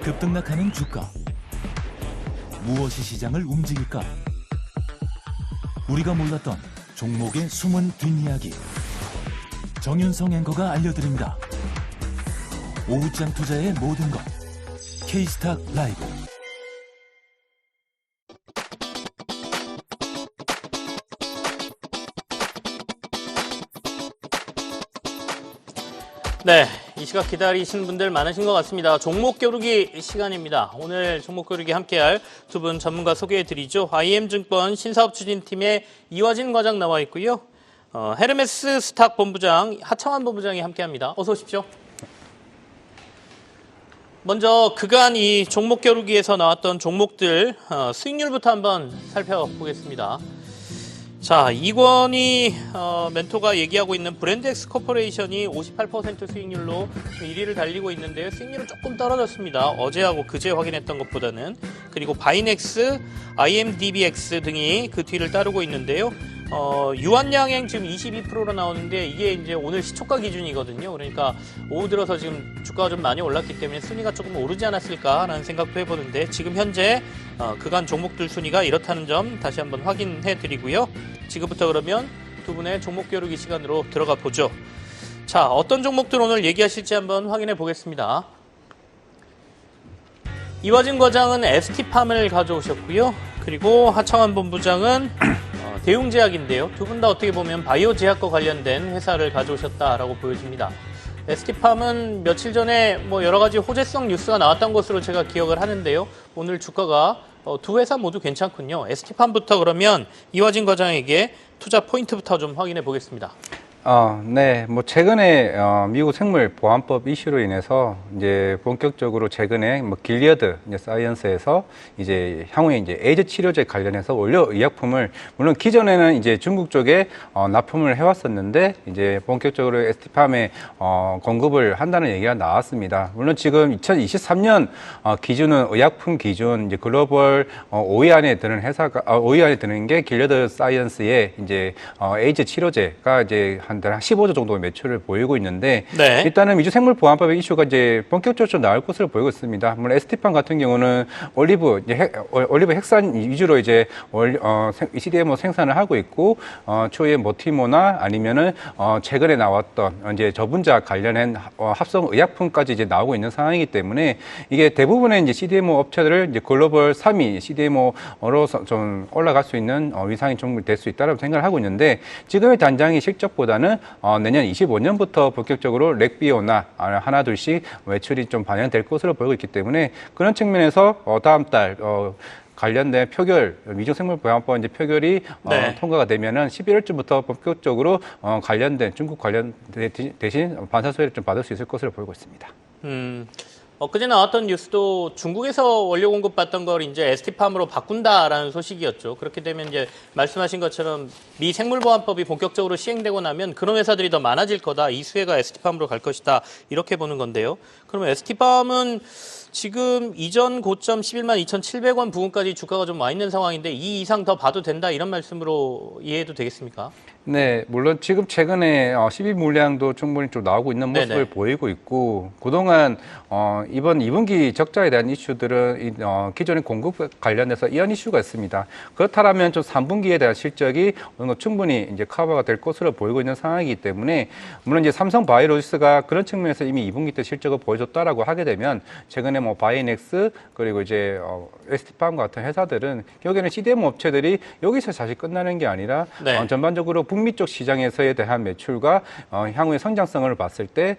급등락하는 주가. 무엇이 시장을 움직일까? 우리가 몰랐던 종목의 숨은 뒷이야기. 정윤성 앵커가 알려드립니다. 오후장 투자의 모든 것. K스탁 라이브. 네, 이 시각 기다리시는 분들 많으신 것 같습니다. 종목 겨루기 시간입니다. 오늘 종목 겨루기 함께할 두 분 전문가 소개해드리죠. IM증권 신사업추진팀의 이화진 과장 나와 있고요. 헤르메스 스탁 본부장 하창환 본부장이 함께합니다. 어서 오십시오. 먼저 그간 이 종목 겨루기에서 나왔던 종목들 수익률부터 한번 살펴보겠습니다. 자, 이권희 멘토가 얘기하고 있는 브랜드엑스 코퍼레이션이 58% 수익률로 1위를 달리고 있는데요. 수익률은 조금 떨어졌습니다. 어제하고 그제 확인했던 것보다는. 그리고 바이넥스, IMDBX 등이 그 뒤를 따르고 있는데요. 유한양행 지금 22%로 나오는데 이게 이제 오늘 시초가 기준이거든요. 그러니까 오후 들어서 지금 주가가 좀 많이 올랐기 때문에 순위가 조금 오르지 않았을까라는 생각도 해보는데 지금 현재 그간 종목들 순위가 이렇다는 점 다시 한번 확인해 드리고요. 지금부터 그러면 두 분의 종목 겨루기 시간으로 들어가 보죠. 자, 어떤 종목들 오늘 얘기하실지 한번 확인해 보겠습니다. 이화진 과장은 ST팜을 가져오셨고요. 그리고 하창환 본부장은 대웅제약인데요. 두 분 다 어떻게 보면 바이오 제약과 관련된 회사를 가져오셨다라고 보여집니다. ST팜은 며칠 전에 뭐 여러 가지 호재성 뉴스가 나왔던 것으로 제가 기억을 하는데요. 오늘 주가가 두 회사 모두 괜찮군요. ST팜부터 그러면 이화진 과장에게 투자 포인트부터 좀 확인해 보겠습니다. 네. 뭐 최근에 미국 생물보안법 이슈로 인해서 이제 본격적으로 최근에 뭐 길리어드 이제 사이언스에서 이제 향후에 이제 에이즈 치료제 관련해서 원료 의약품을 물론 기존에는 이제 중국 쪽에 납품을 해왔었는데 이제 본격적으로 ST팜에 공급을 한다는 얘기가 나왔습니다. 물론 지금 2023년 기준은 의약품 기준 이제 글로벌 5위 안에 드는 회사가 5위 안에 드는 게 길리어드 사이언스의 이제 에이즈 치료제가 이제 한 15조 정도의 매출을 보이고 있는데 네. 일단은 미주 생물보안법의 이슈가 이제 본격적으로 좀 나올 것으로 보이고 있습니다. 물론 ST팜 같은 경우는 올리브 핵산 위주로 이제 CDMO 생산을 하고 있고 초기에 모티모나 아니면은 최근에 나왔던 이제 저분자 관련한 합성 의약품까지 이제 나오고 있는 상황이기 때문에 이게 대부분의 이제 CDMO 업체들을 이제 글로벌 3위 CDMO로 좀 올라갈 수 있는 위상이 좀 될 수 있다고 생각을 하고 있는데 지금의 단장의 실적보다는 내년 25년부터 본격적으로 렉비오나 하나 둘씩 매출이 좀 반영될 것으로 보이고 있기 때문에 그런 측면에서 다음 달 관련된 표결, 미중생물보안법 이제 표결이 네. 통과가 되면은 11월쯤부터 본격적으로 관련된 중국 관련 대신 반사 수혜를 좀 받을 수 있을 것으로 보이고 있습니다. 엊그제 나왔던 뉴스도 중국에서 원료 공급받던 걸 이제 ST팜으로 바꾼다라는 소식이었죠. 그렇게 되면 이제 말씀하신 것처럼 미 생물보안법이 본격적으로 시행되고 나면 그런 회사들이 더 많아질 거다. 이 수혜가 ST팜으로 갈 것이다. 이렇게 보는 건데요. 그러면 ST팜은 지금 이전 고점 11만 2,700원 부근까지 주가가 좀 와 있는 상황인데 이 이상 더 봐도 된다 이런 말씀으로 이해해도 되겠습니까? 네, 물론 지금 최근에 12 물량도 충분히 좀 나오고 있는 모습을 네네. 보이고 있고 그동안 이번 2분기 적자에 대한 이슈들은 기존의 공급 관련해서 이런 이슈가 있습니다. 그렇다면 좀 3분기에 대한 실적이 어느 정도 충분히 이제 커버가 될 것으로 보이고 있는 상황이기 때문에 물론 이제 삼성 바이오로직스가 그런 측면에서 이미 2분기 때 실적을 보여줬다라고 하게 되면 최근에 뭐 바이넥스 그리고 이제 ST팜 같은 회사들은 결국에는 CDMO 업체들이 여기서 사실 끝나는 게 아니라 네. 전반적으로 북미 쪽 시장에서에 대한 매출과 향후의 성장성을 봤을 때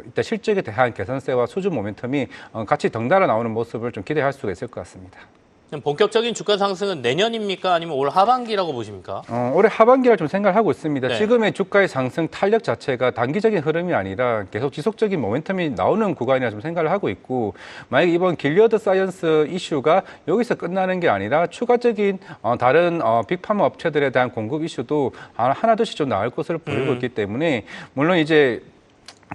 일단 실적에 대한 개선세와 수주 모멘텀이 같이 덩달아 나오는 모습을 좀 기대할 수가 있을 것 같습니다. 본격적인 주가 상승은 내년입니까? 아니면 올 하반기라고 보십니까? 올해 하반기를 좀 생각을 하고 있습니다. 네. 지금의 주가의 상승 탄력 자체가 단기적인 흐름이 아니라 계속 지속적인 모멘텀이 나오는 구간이라 좀 생각을 하고 있고 만약에 이번 길리어드 사이언스 이슈가 여기서 끝나는 게 아니라 추가적인 다른 빅파마 업체들에 대한 공급 이슈도 하나둘씩 좀 나올 것으로 보이고 있기 때문에 물론 이제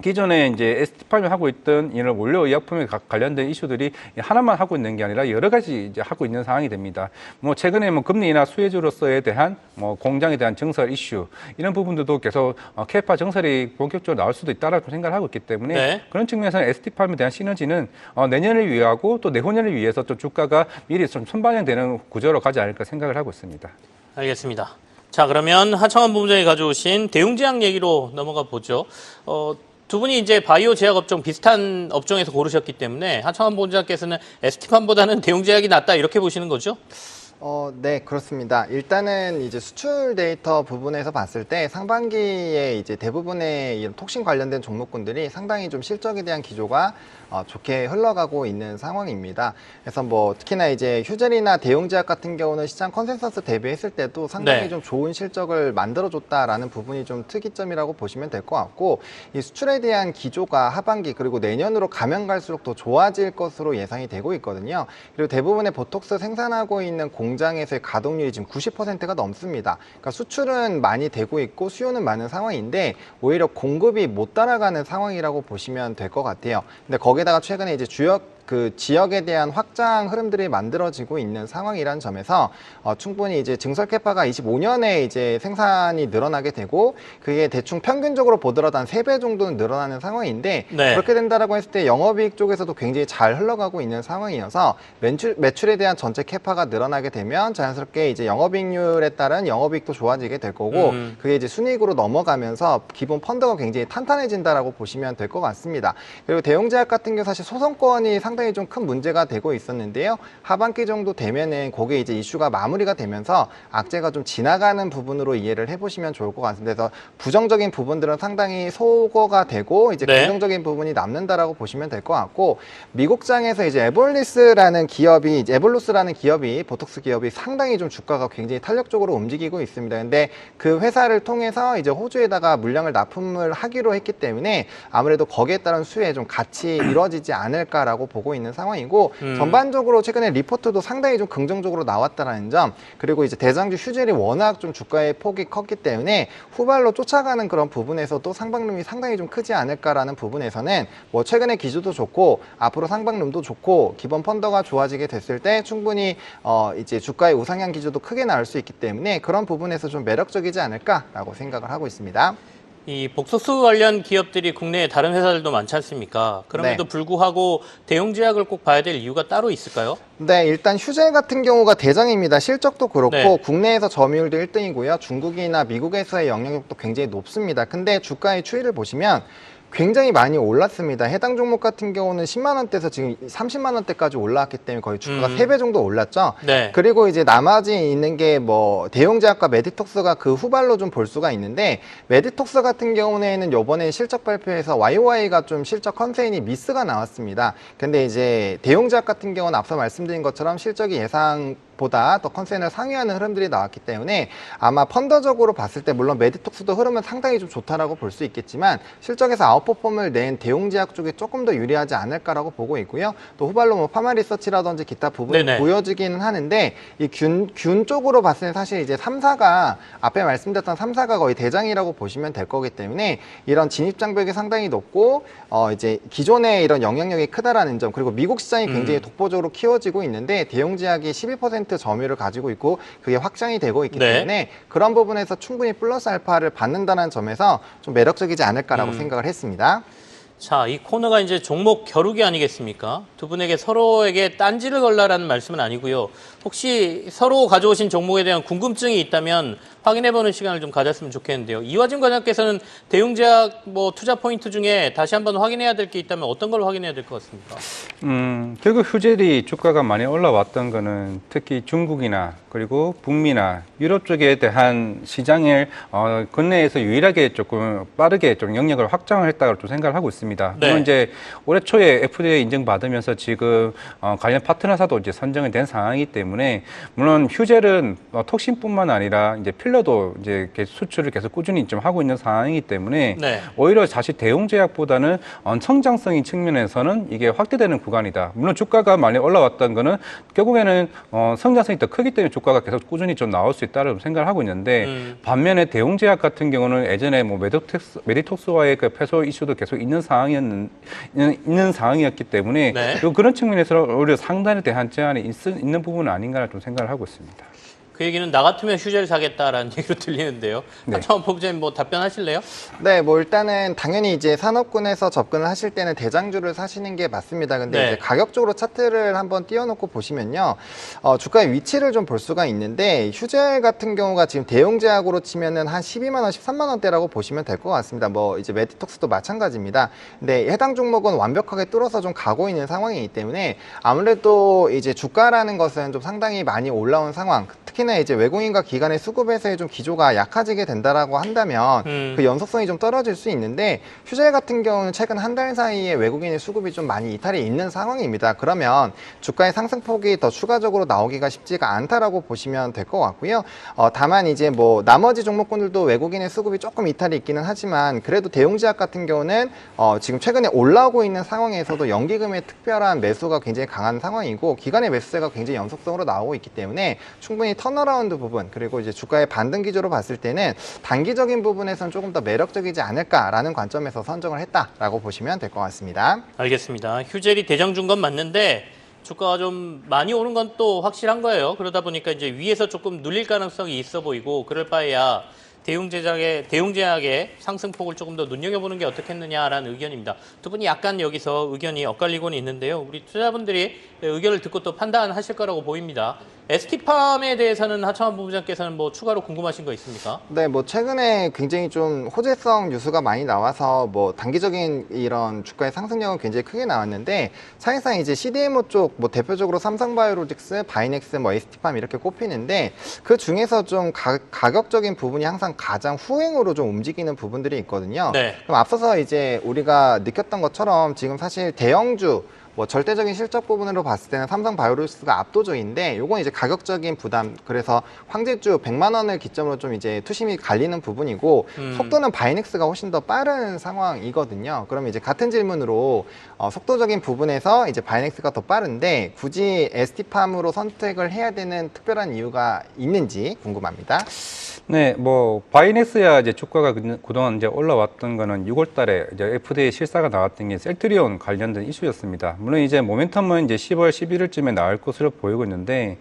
기존에 이제 ST팜이 하고 있던 이런 원료 의약품에 관련된 이슈들이 하나만 하고 있는 게 아니라 여러 가지 이제 하고 있는 상황이 됩니다. 뭐 최근에 뭐 금리나 수혜주로서에 대한 뭐 공장에 대한 증설 이슈 이런 부분들도 계속 캐파 증설이 본격적으로 나올 수도 있다라고 생각을 하고 있기 때문에 네. 그런 측면에서는 ST팜에 대한 시너지는 내년을 위하고 또 내후년을 위해서 또 주가가 미리 좀 선반영되는 구조로 가지 않을까 생각을 하고 있습니다. 알겠습니다. 자, 그러면 하청원 본부장이 가져오신 대웅제약 얘기로 넘어가 보죠. 두 분이 이제 바이오 제약 업종 비슷한 업종에서 고르셨기 때문에 하청원 본부장께서는 ST팜보다는 대웅제약이 낫다 이렇게 보시는 거죠? 네, 그렇습니다. 일단은 이제 수출 데이터 부분에서 봤을 때 상반기에 이제 대부분의 이런 톡신 관련된 종목군들이 상당히 좀 실적에 대한 기조가 좋게 흘러가고 있는 상황입니다. 그래서 뭐 특히나 이제 휴젤이나 대웅제약 같은 경우는 시장 컨센서스 대비했을 때도 상당히 네. 좀 좋은 실적을 만들어줬다라는 부분이 좀 특이점이라고 보시면 될 것 같고 이 수출에 대한 기조가 하반기 그리고 내년으로 가면 갈수록 더 좋아질 것으로 예상이 되고 있거든요. 그리고 대부분의 보톡스 생산하고 있는 공장에서의 가동률이 지금 90%가 넘습니다. 그러니까 수출은 많이 되고 있고 수요는 많은 상황인데 오히려 공급이 못 따라가는 상황이라고 보시면 될 것 같아요. 근데 거기에다가 최근에 이제 지역에 대한 확장 흐름들이 만들어지고 있는 상황이라는 점에서 충분히 이제 증설 캐파가 25년에 이제 생산이 늘어나게 되고 그게 대충 평균적으로 보더라도 한 3배 정도는 늘어나는 상황인데 네. 그렇게 된다라고 했을 때 영업이익 쪽에서도 굉장히 잘 흘러가고 있는 상황이어서 매출에 대한 전체 캐파가 늘어나게 되면 자연스럽게 이제 영업이익률에 따른 영업이익도 좋아지게 될 거고 그게 이제 순이익으로 넘어가면서 기본 펀드가 굉장히 탄탄해진다라고 보시면 될 것 같습니다. 그리고 대웅제약 같은 경우 사실 소송권이 상당히 좀 큰 문제가 되고 있었는데요. 하반기 정도 되면은 그게 이제 이슈가 마무리가 되면서 악재가 좀 지나가는 부분으로 이해를 해보시면 좋을 것 같습니다. 그래서 부정적인 부분들은 상당히 소거가 되고 이제 네. 긍정적인 부분이 남는다라고 보시면 될 것 같고 미국장에서 이제 에볼루스라는 기업이 보톡스 기업이 상당히 좀 주가가 굉장히 탄력적으로 움직이고 있습니다. 근데 그 회사를 통해서 이제 호주에다가 물량을 납품을 하기로 했기 때문에 아무래도 거기에 따른 수에 좀 같이 이루어지지 않을까라고 보고 있는 상황이고 전반적으로 최근에 리포트도 상당히 좀 긍정적으로 나왔다는 점 그리고 이제 대장주 휴젤이 워낙 좀 주가의 폭이 컸기 때문에 후발로 쫓아가는 그런 부분에서도 상방룸이 상당히 좀 크지 않을까라는 부분에서는 뭐 최근에 기조도 좋고 앞으로 상방룸도 좋고 기본 펀더가 좋아지게 됐을 때 충분히 이제 주가의 우상향 기조도 크게 나올 수 있기 때문에 그런 부분에서 좀 매력적이지 않을까라고 생각을 하고 있습니다. 이 복소수 관련 기업들이 국내에 다른 회사들도 많지 않습니까? 그럼에도 네. 불구하고 대웅제약을 꼭 봐야 될 이유가 따로 있을까요? 네, 일단 휴젤 같은 경우가 대장입니다. 실적도 그렇고 네. 국내에서 점유율도 1등이고요. 중국이나 미국에서의 영향력도 굉장히 높습니다. 근데 주가의 추이를 보시면 굉장히 많이 올랐습니다. 해당 종목 같은 경우는 10만 원대에서 지금 30만 원대까지 올라왔기 때문에 거의 주가가 3배 정도 올랐죠. 네. 그리고 이제 나머지 있는 게 뭐 대웅제약과 메디톡스가 그 후발로 좀 볼 수가 있는데 메디톡스 같은 경우에는 요번에 실적 발표에서 YOY가 좀 실적 컨세인이 미스가 나왔습니다. 근데 이제 대웅제약 같은 경우는 앞서 말씀드린 것처럼 실적이 예상보다 더 컨센을 상회하는 흐름들이 나왔기 때문에 아마 펀더적으로 봤을 때 물론 메디톡스도 흐름은 상당히 좀 좋다라고 볼 수 있겠지만 실적에서 아웃퍼폼을 낸 대웅제약 쪽이 조금 더 유리하지 않을까라고 보고 있고요. 또 후발로 뭐 파마리서치라든지 기타 부분이 네네. 보여지기는 하는데 이 균 쪽으로 봤을 때 사실 이제 3사가 앞에 말씀드렸던 3사가 거의 대장이라고 보시면 될 거기 때문에 이런 진입 장벽이 상당히 높고 이제 기존의 이런 영향력이 크다라는 점 그리고 미국 시장이 굉장히 독보적으로 키워지고 있는데 대웅제약이 12% 점유율을 가지고 있고 그게 확장이 되고 있기 네. 때문에 그런 부분에서 충분히 플러스 알파를 받는다는 점에서 좀 매력적이지 않을까라고 생각을 했습니다. 자, 이 코너가 이제 종목 겨루기 아니겠습니까? 두 분에게 서로에게 딴지를 걸라라는 말씀은 아니고요. 혹시 서로 가져오신 종목에 대한 궁금증이 있다면 확인해보는 시간을 좀 가졌으면 좋겠는데요. 이화진 과장께서는 대웅제약 뭐 투자 포인트 중에 다시 한번 확인해야 될 게 있다면 어떤 걸 확인해야 될 것 같습니까? 결국 휴젤이 주가가 많이 올라왔던 거는 특히 중국이나 그리고 북미나 유럽 쪽에 대한 시장을 국내에서 유일하게 조금 빠르게 좀 영역을 확장을 했다고 좀 생각을 하고 있습니다. 있습니다. 네. 물론 이제 올해 초에 FDA 인증받으면서 지금 관련 파트너사도 이제 선정이 된 상황이기 때문에 물론 휴젤은 톡신뿐만 아니라 이제 필러도 이제 수출을 계속 꾸준히 좀 하고 있는 상황이기 때문에 네. 오히려 사실 대용 제약보다는 성장성인 측면에서는 이게 확대되는 구간이다. 물론 주가가 많이 올라왔던 거는 결국에는 성장성이 더 크기 때문에 주가가 계속 꾸준히 좀 나올 수 있다고 생각을 하고 있는데 반면에 대용 제약 같은 경우는 예전에 뭐 메디톡스와의 그 패소 이슈도 계속 있는 상황이었기 때문에 네. 그런 측면에서 오히려 상단에 대한 제한이 있는 부분은 아닌가 좀 생각을 하고 있습니다. 그 얘기는 나 같으면 휴재를 사겠다라는 얘기로 들리는데요. 네. 하창원 본부장님 뭐 답변하실래요? 네, 뭐 일단은 당연히 이제 산업군에서 접근을 하실 때는 대장주를 사시는 게 맞습니다. 근데 네. 이제 가격적으로 차트를 한번 띄워놓고 보시면요, 주가의 위치를 좀 볼 수가 있는데 휴젤 같은 경우가 지금 대용 제약으로 치면은 한 12만 원, 13만 원대라고 보시면 될 것 같습니다. 뭐 이제 메디톡스도 마찬가지입니다. 근데 해당 종목은 완벽하게 뚫어서 좀 가고 있는 상황이기 때문에 아무래도 이제 주가라는 것은 좀 상당히 많이 올라온 상황. 특히나 이제 외국인과 기관의 수급에서의 좀 기조가 약해지게 된다라고 한다면 그 연속성이 좀 떨어질 수 있는데 휴젤 같은 경우는 최근 한 달 사이에 외국인의 수급이 좀 많이 이탈이 있는 상황입니다. 그러면 주가의 상승폭이 더 추가적으로 나오기가 쉽지가 않다라고 보시면 될 것 같고요. 다만 이제 뭐 나머지 종목군들도 외국인의 수급이 조금 이탈이 있기는 하지만 그래도 대용제약 같은 경우는 지금 최근에 올라오고 있는 상황에서도 연기금의 특별한 매수가 굉장히 강한 상황이고 기관의 매수세가 굉장히 연속성으로 나오고 있기 때문에 충분히 턴어라운드 부분 그리고 이제 주가의 반등 기조로 봤을 때는 단기적인 부분에서는 조금 더 매력적이지 않을까라는 관점에서 선정을 했다라고 보시면 될 것 같습니다. 알겠습니다. 휴젤이 대장주인 건 맞는데 주가가 좀 많이 오른 건 또 확실한 거예요. 그러다 보니까 이제 위에서 조금 눌릴 가능성이 있어 보이고 그럴 바에야 대용제약의 상승폭을 조금 더 눈여겨보는 게 어떻겠느냐라는 의견입니다. 두 분이 약간 여기서 의견이 엇갈리고는 있는데요. 우리 투자분들이 의견을 듣고 또 판단하실 거라고 보입니다. ST팜에 대해서는 하창원 본부장께서는 뭐 추가로 궁금하신 거 있습니까? 네, 뭐 최근에 굉장히 좀 호재성 뉴스가 많이 나와서 뭐 단기적인 이런 주가의 상승력은 굉장히 크게 나왔는데 사실상 이제 CDMO 쪽 뭐 대표적으로 삼성바이오로직스, 바이넥스, 뭐 ST팜 이렇게 꼽히는데 그 중에서 좀 가격적인 부분이 항상 가장 후행으로 좀 움직이는 부분들이 있거든요. 네. 그럼 앞서서 이제 우리가 느꼈던 것처럼 지금 사실 대형주 뭐 절대적인 실적 부분으로 봤을 때는 삼성바이오로직스가 압도적인데 요건 이제 가격적인 부담 그래서 황제주 100만 원을 기점으로 좀 이제 투심이 갈리는 부분이고 속도는 바이넥스가 훨씬 더 빠른 상황이거든요. 그러면 이제 같은 질문으로 속도적인 부분에서 이제 바이넥스가 더 빠른데 굳이 ST팜으로 선택을 해야 되는 특별한 이유가 있는지 궁금합니다. 네, 뭐 바이넥스야 이제 주가가 그동안 이제 올라왔던 거는 6월달에 이제 FDA 실사가 나왔던 게 셀트리온 관련된 이슈였습니다. 물론 이제 모멘텀은 이제 10월 11일쯤에 나올 것으로 보이고 있는데,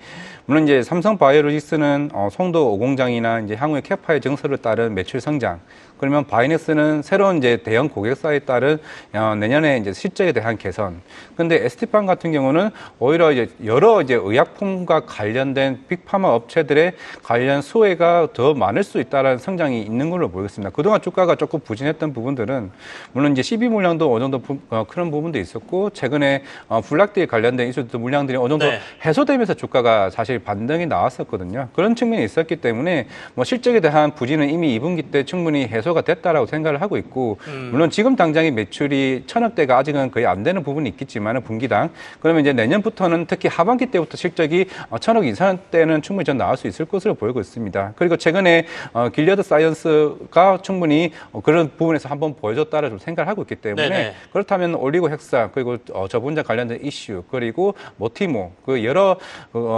물론 이제 삼성바이오로직스는 송도 5공장이나 이제 향후의 캐파의 증설을 따른 매출 성장. 그러면 바이넥스는 새로운 이제 대형 고객사에 따른 내년에 이제 실적에 대한 개선. 근데 ST팜 같은 경우는 오히려 이제 여러 이제 의약품과 관련된 빅파마 업체들의 관련 수혜가 더 많을 수 있다라는 성장이 있는 걸로 보이겠습니다. 그동안 주가가 조금 부진했던 부분들은 물론 이제 12물량도 어느 정도 그런 부분도 있었고 최근에 블락딜 관련된 이슈도 물량들이 어느 정도 네. 해소되면서 주가가 사실 반등이 나왔었거든요. 그런 측면이 있었기 때문에 뭐 실적에 대한 부진은 이미 2분기 때 충분히 해소가 됐다라고 생각을 하고 있고 물론 지금 당장의 매출이 1000억대가 아직은 거의 안 되는 부분이 있겠지만 분기당 그러면 이제 내년부터는 특히 하반기 때부터 실적이 1000억 이상대는 충분히 전 나올 수 있을 것으로 보이고 있습니다. 그리고 최근에 길리어드 사이언스가 충분히 그런 부분에서 한번 보여줬다라 좀 생각을 하고 있기 때문에 네네. 그렇다면 올리고 헥사 그리고 저분자 관련된 이슈 그리고 모티모 그 여러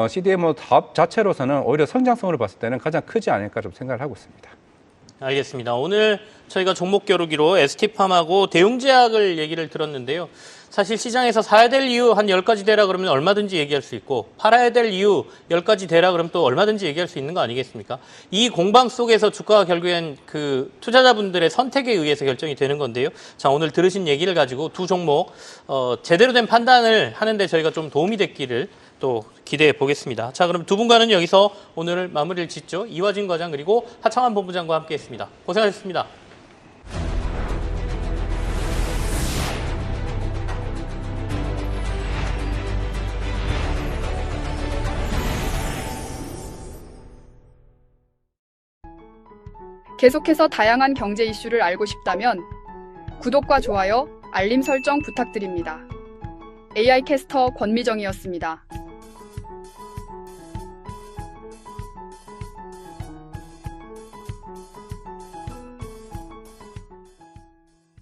CDMO 사업 자체로서는 오히려 성장성으로 봤을 때는 가장 크지 않을까 좀 생각을 하고 있습니다. 알겠습니다. 오늘 저희가 종목 겨루기로 ST팜하고 대용제약을 얘기를 들었는데요. 사실 시장에서 사야 될 이유 한 10가지 되라 그러면 얼마든지 얘기할 수 있고 팔아야 될 이유 10가지 되라 그러면 또 얼마든지 얘기할 수 있는 거 아니겠습니까? 이 공방 속에서 주가가 결국엔 그 투자자분들의 선택에 의해서 결정이 되는 건데요. 자, 오늘 들으신 얘기를 가지고 두 종목 제대로 된 판단을 하는데 저희가 좀 도움이 됐기를 또 기대해 보겠습니다. 자, 그럼 두 분과는 여기서 오늘 마무리를 짓죠. 이화진 과장 그리고 하창환 본부장과 함께했습니다. 고생하셨습니다. 계속해서 다양한 경제 이슈를 알고 싶다면 구독과 좋아요 알림 설정 부탁드립니다. AI 캐스터 권미정이었습니다.